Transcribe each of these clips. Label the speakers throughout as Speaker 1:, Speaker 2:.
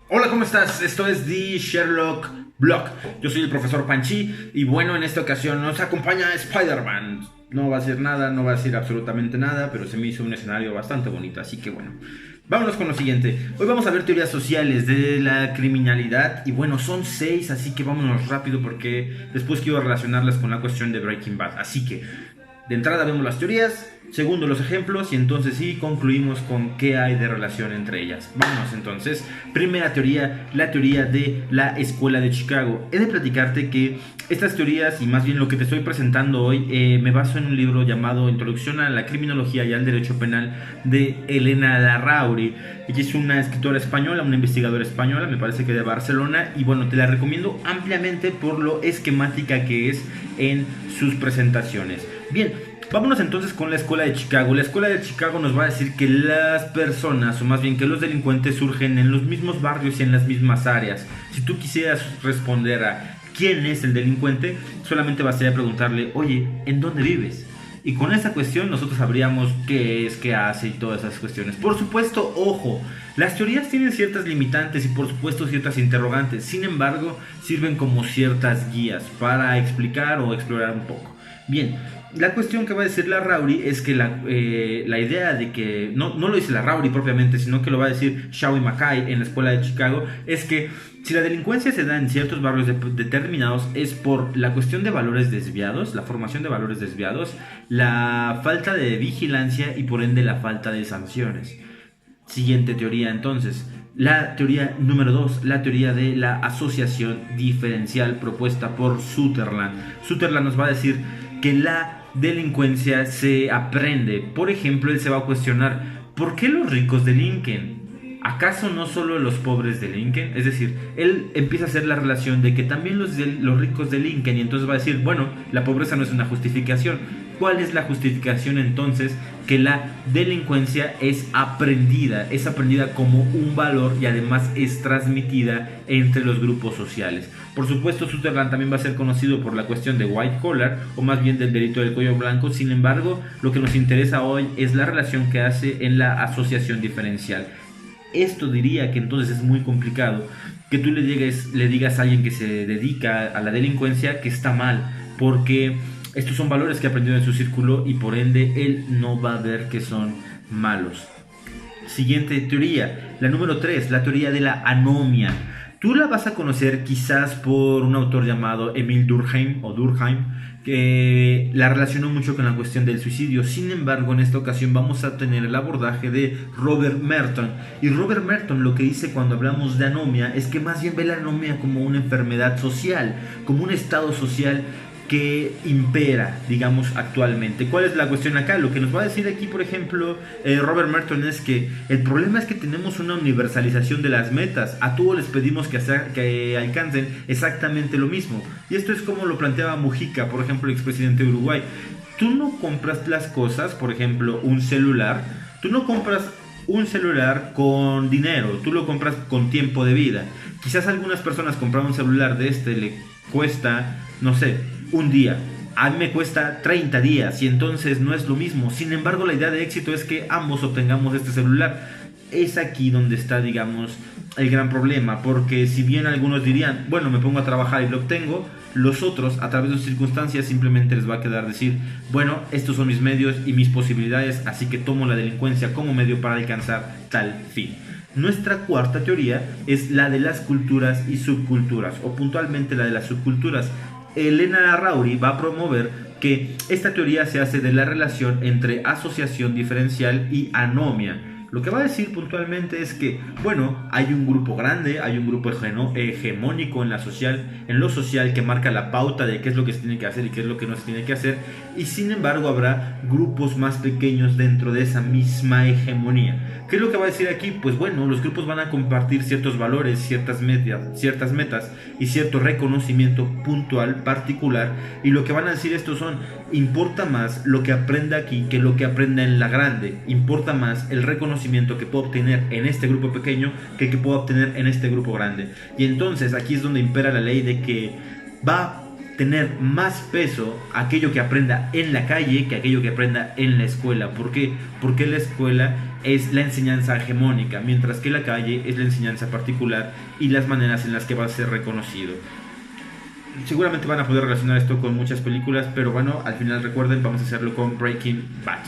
Speaker 1: Hola, ¿cómo estás? Esto es The Sherlock Block. Yo soy el profesor Panchi y bueno, en esta ocasión nos acompaña Spider-Man. No va a decir nada, no va a decir absolutamente nada, pero se me hizo un escenario bastante bonito, así que bueno. Vámonos con lo siguiente. Hoy vamos a ver teorías sociales de la criminalidad y bueno, son 6, así que vámonos rápido porque después quiero relacionarlas con la cuestión de Breaking Bad. Así que de entrada vemos las teorías, segundo los ejemplos y entonces sí concluimos con qué hay de relación entre ellas. Vamos entonces. Primera teoría, la teoría de la escuela de Chicago. He de platicarte que estas teorías y más bien lo que te estoy presentando hoy me baso en un libro llamado Introducción a la Criminología y al Derecho Penal de Elena Larrauri. Ella es una escritora española, una investigadora española, me parece que de Barcelona, y bueno, te la recomiendo ampliamente por lo esquemática que es en sus presentaciones. Bien, vámonos entonces con la escuela de Chicago. La escuela de Chicago nos va a decir que las personas, o más bien que los delincuentes, surgen en los mismos barrios y en las mismas áreas. Si tú quisieras responder a quién es el delincuente, solamente bastaría preguntarle, oye, ¿en dónde vives? Y con esa cuestión nosotros sabríamos qué es, qué hace y todas esas cuestiones. Por supuesto, ojo, las teorías tienen ciertas limitantes y por supuesto ciertas interrogantes. Sin embargo, sirven como ciertas guías para explicar o explorar un poco. Bien, la cuestión que va a decir la Rauri es que la idea de que, no lo dice la Rauri propiamente, sino que lo va a decir Shaw y Mackay en la escuela de Chicago, es que si la delincuencia se da en ciertos barrios determinados es por la cuestión de valores desviados, la formación de valores desviados, la falta de vigilancia y por ende la falta de sanciones. Siguiente teoría entonces. La teoría número 2, la teoría de la asociación diferencial propuesta por Sutherland. Sutherland nos va a decir que la delincuencia se aprende. Por ejemplo, él se va a cuestionar, ¿por qué los ricos delinquen? ¿Acaso no solo los pobres delinquen? Es decir, él empieza a hacer la relación de que también los ricos delinquen y entonces va a decir, bueno, la pobreza no es una justificación. ¿Cuál es la justificación entonces? Que la delincuencia es aprendida como un valor y además es transmitida entre los grupos sociales. Por supuesto, Sutherland también va a ser conocido por la cuestión de white collar, o más bien del delito del cuello blanco. Sin embargo, lo que nos interesa hoy es la relación que hace en la asociación diferencial. Esto diría que entonces es muy complicado que tú le digas a alguien que se dedica a la delincuencia que está mal, porque estos son valores que ha aprendido en su círculo y por ende él no va a ver que son malos. Siguiente teoría, la número 3, la teoría de la anomia. Tú la vas a conocer quizás por un autor llamado Emil Durkheim o Durkheim, que la relacionó mucho con la cuestión del suicidio. Sin embargo, en esta ocasión vamos a tener el abordaje de Robert Merton. Y Robert Merton lo que dice cuando hablamos de anomia es que más bien ve la anomia como una enfermedad social, como un estado social que impera, digamos, actualmente. ¿Cuál es la cuestión acá? Lo que nos va a decir aquí, por ejemplo, Robert Merton es que el problema es que tenemos una universalización de las metas. A todos les pedimos que alcancen exactamente lo mismo. Y esto es como lo planteaba Mujica, por ejemplo, el expresidente de Uruguay. Tú no compras las cosas, por ejemplo, un celular. Tú no compras un celular con dinero, tú lo compras con tiempo de vida. Quizás algunas personas comprar un celular de este le cuesta, no sé, un día. A mí me cuesta 30 días y entonces no es lo mismo. Sin embargo, la idea de éxito es que ambos obtengamos este celular. Es aquí donde está, digamos, el gran problema, porque si bien algunos dirían, bueno, me pongo a trabajar y lo obtengo, los otros, a través de sus circunstancias, simplemente les va a quedar decir, bueno, estos son mis medios y mis posibilidades, así que tomo la delincuencia como medio para alcanzar tal fin. Nuestra cuarta teoría es la de las culturas y subculturas, o puntualmente la de las subculturas. Elena Larrauri va a promover que esta teoría se hace de la relación entre asociación diferencial y anomia. Lo que va a decir puntualmente es que, bueno, hay un grupo grande, hay un grupo hegemónico en lo social que marca la pauta de qué es lo que se tiene que hacer y qué es lo que no se tiene que hacer, y sin embargo habrá grupos más pequeños dentro de esa misma hegemonía. ¿Qué es lo que va a decir aquí? Pues bueno, los grupos van a compartir ciertos valores, ciertas metas y cierto reconocimiento puntual, particular, y lo que van a decir estos son, importa más lo que aprenda aquí que lo que aprenda en la grande, importa más el reconocimiento que puedo obtener en este grupo pequeño que puedo obtener en este grupo grande. Y entonces aquí es donde impera la ley de que va tener más peso aquello que aprenda en la calle que aquello que aprenda en la escuela. ¿Por qué? Porque la escuela es la enseñanza hegemónica, mientras que la calle es la enseñanza particular y las maneras en las que va a ser reconocido. Seguramente van a poder relacionar esto con muchas películas, pero bueno, al final recuerden, vamos a hacerlo con Breaking Bad.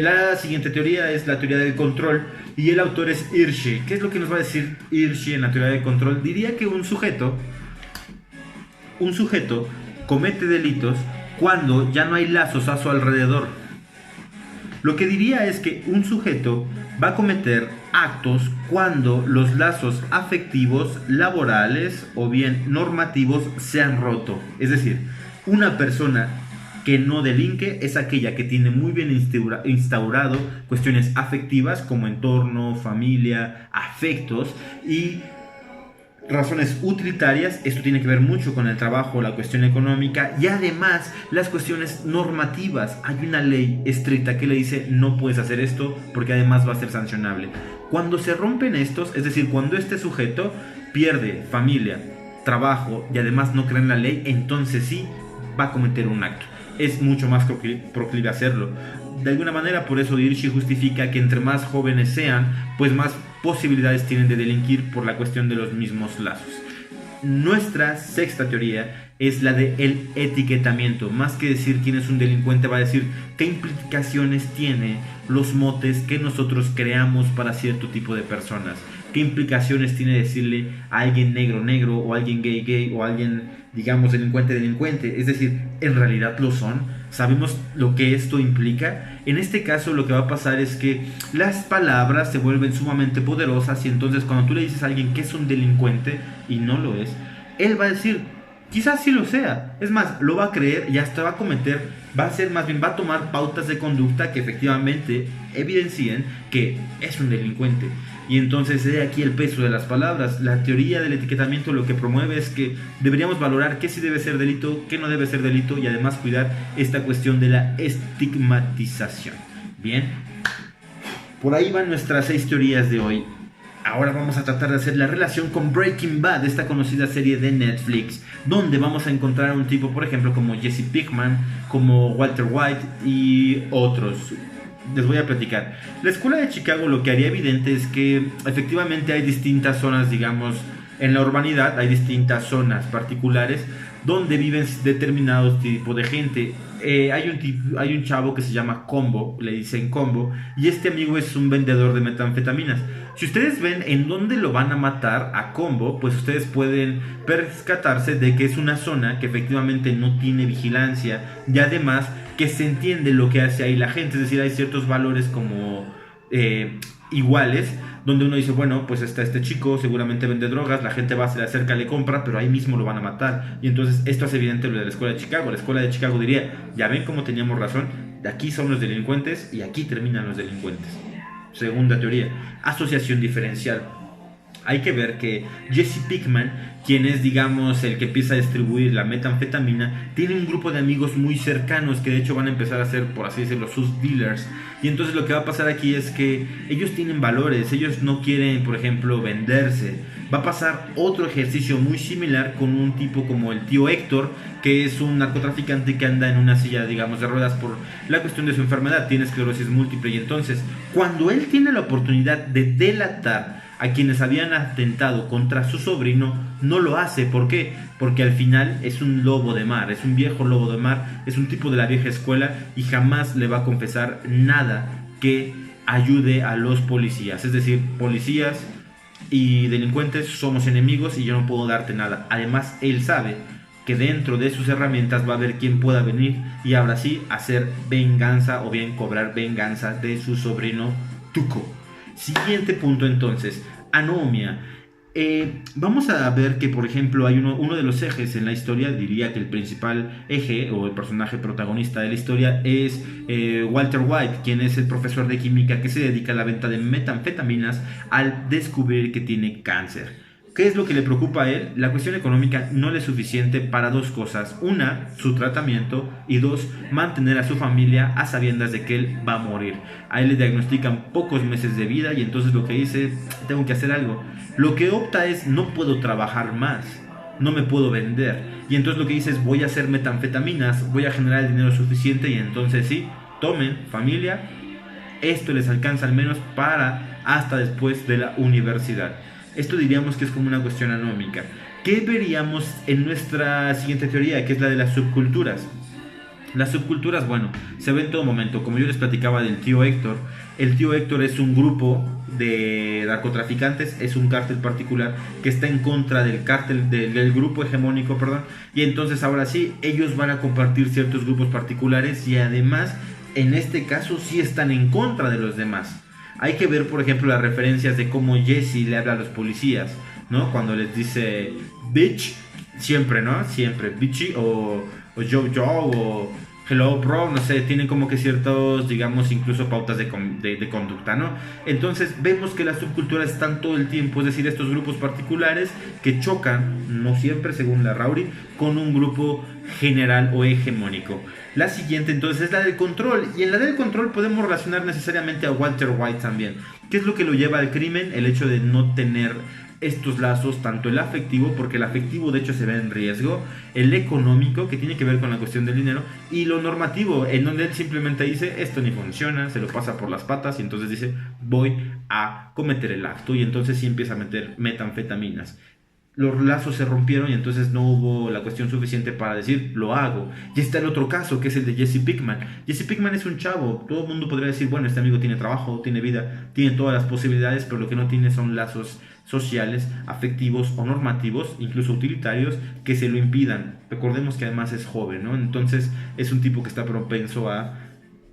Speaker 1: La siguiente teoría es la teoría del control y el autor es Hirschi. ¿Qué es lo que nos va a decir Hirschi en la teoría del control? Diría que un sujeto comete delitos cuando ya no hay lazos a su alrededor. Lo que diría es que un sujeto va a cometer actos cuando los lazos afectivos, laborales o bien normativos se han roto. Es decir, una persona que no delinque es aquella que tiene muy bien instaurado cuestiones afectivas como entorno, familia, afectos y razones utilitarias. Esto tiene que ver mucho con el trabajo, la cuestión económica y además las cuestiones normativas. Hay una ley estricta que le dice no puedes hacer esto porque además va a ser sancionable. Cuando se rompen estos, es decir, cuando este sujeto pierde familia, trabajo y además no cree en la ley, entonces sí va a cometer un acto. Es mucho más proclive a hacerlo. De alguna manera, por eso Hirschi justifica que entre más jóvenes sean, pues más posibilidades tienen de delinquir por la cuestión de los mismos lazos. Nuestra sexta teoría es la de el etiquetamiento. Más que decir quién es un delincuente, va a decir qué implicaciones tiene los motes que nosotros creamos para cierto tipo de personas. ¿Qué implicaciones tiene decirle a alguien negro, negro, o a alguien gay, gay, o a alguien, digamos, delincuente, delincuente? Es decir, ¿en realidad lo son? ¿Sabemos lo que esto implica? En este caso lo que va a pasar es que las palabras se vuelven sumamente poderosas y entonces cuando tú le dices a alguien que es un delincuente y no lo es, él va a decir, quizás sí lo sea. Es más, lo va a creer y hasta va a cometer, va a ser más bien, va a tomar pautas de conducta que efectivamente evidencien que es un delincuente. Y entonces de aquí el peso de las palabras. La teoría del etiquetamiento lo que promueve es que deberíamos valorar qué sí debe ser delito, qué no debe ser delito y además cuidar esta cuestión de la estigmatización. Bien, por ahí van nuestras 6 teorías de hoy. Ahora vamos a tratar de hacer la relación con Breaking Bad, esta conocida serie de Netflix, donde vamos a encontrar a un tipo, por ejemplo, como Jesse Pinkman, como Walter White y otros. Les voy a platicar. La escuela de Chicago lo que haría evidente es que efectivamente hay distintas zonas, digamos, en la urbanidad, hay distintas zonas particulares donde viven determinados tipos de gente. Hay un chavo que se llama Combo, le dicen Combo, y este amigo es un vendedor de metanfetaminas. Si ustedes ven en dónde lo van a matar a Combo, pues ustedes pueden percatarse de que es una zona que efectivamente no tiene vigilancia y además que se entiende lo que hace ahí la gente. Es decir, hay ciertos valores como iguales, donde uno dice, bueno, pues está este chico, seguramente vende drogas, la gente va, se le acerca, le compra, pero ahí mismo lo van a matar. Y entonces esto hace evidente lo de la escuela de Chicago. La escuela de Chicago diría, ya ven cómo teníamos razón, de aquí son los delincuentes y aquí terminan los delincuentes. Segunda teoría, asociación diferencial. Hay que ver que Jesse Pinkman, quien es, digamos, el que empieza a distribuir la metanfetamina, tiene un grupo de amigos muy cercanos que de hecho van a empezar a ser, por así decirlo, sus dealers. Y entonces lo que va a pasar aquí es que ellos tienen valores, ellos no quieren, por ejemplo, venderse. Va a pasar otro ejercicio muy similar con un tipo como el tío Héctor, que es un narcotraficante que anda en una silla, digamos, de ruedas por la cuestión de su enfermedad, tiene esclerosis múltiple. Y entonces, cuando él tiene la oportunidad de delatar a quienes habían atentado contra su sobrino, no lo hace. ¿Por qué? Porque al final es un lobo de mar, es un viejo lobo de mar, es un tipo de la vieja escuela y jamás le va a confesar nada que ayude a los policías. Es decir, policías y delincuentes somos enemigos y yo no puedo darte nada. Además, él sabe que dentro de sus herramientas va a haber quien pueda venir y ahora sí hacer venganza o bien cobrar venganza de su sobrino Tuco. Siguiente punto entonces, anomia. Vamos a ver que por ejemplo hay uno de los ejes en la historia, diría que el principal eje o el personaje protagonista de la historia es Walter White, quien es el profesor de química que se dedica a la venta de metanfetaminas al descubrir que tiene cáncer. ¿Qué es lo que le preocupa a él? La cuestión económica no le es suficiente para dos cosas. Una, su tratamiento, y dos, mantener a su familia a sabiendas de que él va a morir. A él le diagnostican pocos meses de vida y entonces lo que dice, tengo que hacer algo. Lo que opta es, no puedo trabajar más. no me puedo vender. Y entonces lo que dice es, voy a hacer metanfetaminas, voy a generar el dinero suficiente y entonces sí, tomen familia, esto les alcanza al menos para hasta después de la universidad. Esto diríamos que es como una cuestión anómica. ¿Qué veríamos en nuestra siguiente teoría, que es la de las subculturas? Las subculturas, bueno, se ven en todo momento. Como yo les platicaba del tío Héctor, el tío Héctor es un grupo de narcotraficantes, es un cártel particular que está en contra del cártel, del grupo hegemónico, perdón. Y entonces ahora sí, ellos van a compartir ciertos grupos particulares y además, en este caso, sí están en contra de los demás. Hay que ver, por ejemplo, las referencias de cómo Jesse le habla a los policías, ¿no? Cuando les dice bitch, siempre, ¿no? Siempre, bitchy o yo, o hello bro, no sé, tienen como que ciertos, digamos, incluso pautas de conducta, ¿no? Entonces vemos que las subculturas están todo el tiempo, es decir, estos grupos particulares que chocan, no siempre según la Rauri, con un grupo general o hegemónico. La siguiente entonces es la del control, y en la del control podemos relacionar necesariamente a Walter White también. ¿Qué es lo que lo lleva al crimen? El hecho de no tener estos lazos, tanto el afectivo, porque el afectivo de hecho se ve en riesgo, el económico, que tiene que ver con la cuestión del dinero, y lo normativo, en donde él simplemente dice, esto ni funciona, se lo pasa por las patas, y entonces dice, voy a cometer el acto, y entonces sí empieza a meter metanfetaminas. Los lazos se rompieron y entonces no hubo la cuestión suficiente para decir, lo hago. Y está el otro caso, que es el de Jesse Pinkman. Jesse Pinkman es un chavo, todo el mundo podría decir, bueno, este amigo tiene trabajo, tiene vida, tiene todas las posibilidades, pero lo que no tiene son lazos sociales, afectivos o normativos, incluso utilitarios, que se lo impidan. Recordemos que además es joven, ¿no? Entonces es un tipo que está propenso a,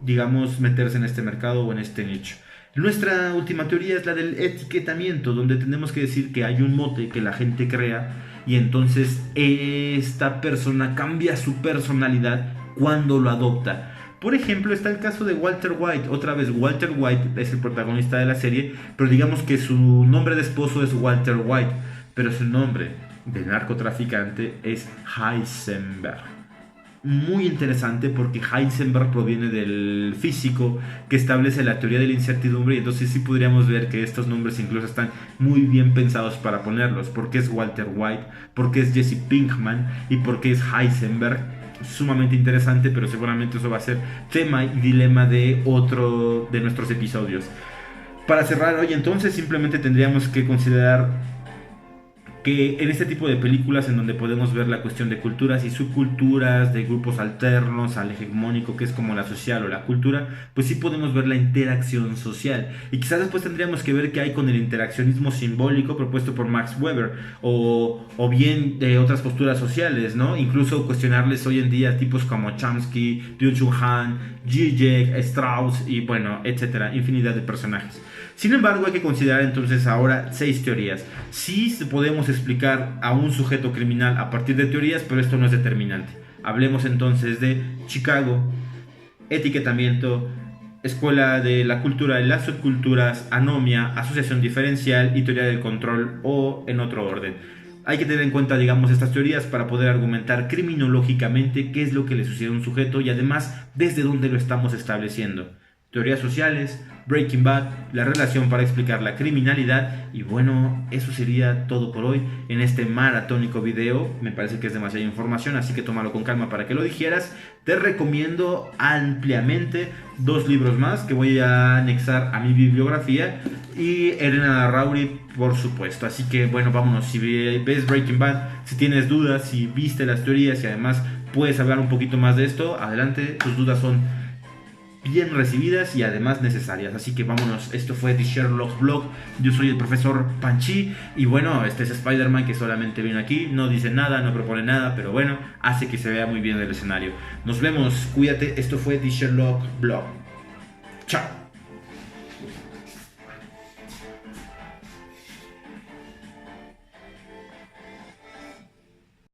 Speaker 1: digamos, meterse en este mercado o en este nicho. Nuestra última teoría es la del etiquetamiento, donde tenemos que decir que hay un mote que la gente crea y entonces esta persona cambia su personalidad cuando lo adopta. Por ejemplo, está el caso de Walter White. Otra vez, Walter White es el protagonista de la serie, pero digamos que su nombre de esposo es Walter White, pero su nombre de narcotraficante es Heisenberg. Muy interesante porque Heisenberg proviene del físico que establece la teoría de la incertidumbre, y entonces sí podríamos ver que estos nombres incluso están muy bien pensados para ponerlos, porque es Walter White, porque es Jesse Pinkman y porque es Heisenberg. Sumamente interesante, pero seguramente eso va a ser tema y dilema de otro de nuestros episodios. Para cerrar hoy entonces simplemente tendríamos que considerar que en este tipo de películas en donde podemos ver la cuestión de culturas y subculturas, de grupos alternos al hegemónico que es como la social o la cultura, pues sí podemos ver la interacción social. Y quizás después tendríamos que ver qué hay con el interaccionismo simbólico propuesto por Max Weber, o bien de otras posturas sociales, ¿no? Incluso cuestionarles hoy en día a tipos como Chomsky, Byung-Chul Han, Zizek, Strauss y bueno, etcétera, infinidad de personajes. Sin embargo, hay que considerar entonces ahora 6 teorías. Sí podemos explicar a un sujeto criminal a partir de teorías, pero esto no es determinante. Hablemos entonces de Chicago, etiquetamiento, escuela de la cultura de las subculturas, anomia, asociación diferencial y teoría del control, o en otro orden. Hay que tener en cuenta, digamos, estas teorías para poder argumentar criminológicamente qué es lo que le sucede a un sujeto y además desde dónde lo estamos estableciendo. Teorías sociales, Breaking Bad, la relación para explicar la criminalidad. Y bueno, eso sería todo por hoy en este maratónico video. Me parece que es demasiada información, así que tómalo con calma para que lo digieras. Te recomiendo ampliamente 2 libros más que voy a anexar a mi bibliografía, y Elena Rauri, por supuesto. Así que bueno, vámonos. Si ves Breaking Bad, si tienes dudas, si viste las teorías y además puedes hablar un poquito más de esto, adelante. Tus dudas son bien recibidas y además necesarias. Así que vámonos, esto fue The Sherlock Blog. Yo soy el profesor Panchi y bueno, este es Spider-Man que solamente viene aquí, no dice nada, no propone nada, pero bueno, hace que se vea muy bien el escenario. Nos vemos, cuídate, esto fue The Sherlock Blog. Chao.